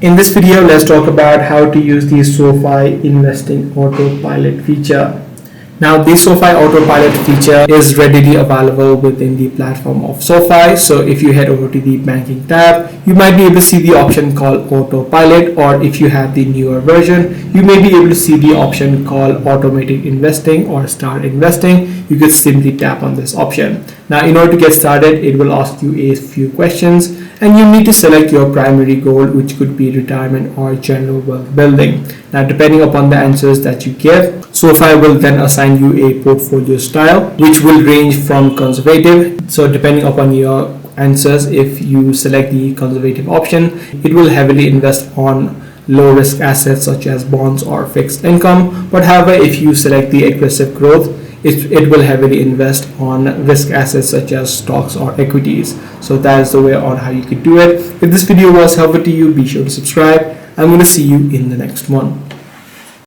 In this video, let's talk about how to use the SoFi Investing Autopilot feature. Now, the SoFi Autopilot feature is readily available within the platform of SoFi. So if you head over to the banking tab, you might be able to see the option called Autopilot, or if you have the newer version, you may be able to see the option called Automated Investing or Start Investing. You could simply tap on this option. Now, in order to get started, it will ask you a few questions, and you need to select your primary goal, which could be retirement or general wealth building. Now, depending upon the answers that you give, SoFi will then assign you a portfolio style, which will range from conservative. So depending upon your answers, if you select the conservative option, it will heavily invest on low risk assets such as bonds or fixed income. But however, if you select the aggressive growth, it will heavily invest on risk assets such as stocks or equities. So that is the way on how you could do it. If this video was helpful to you, be sure to subscribe. I'm going to see you in the next one.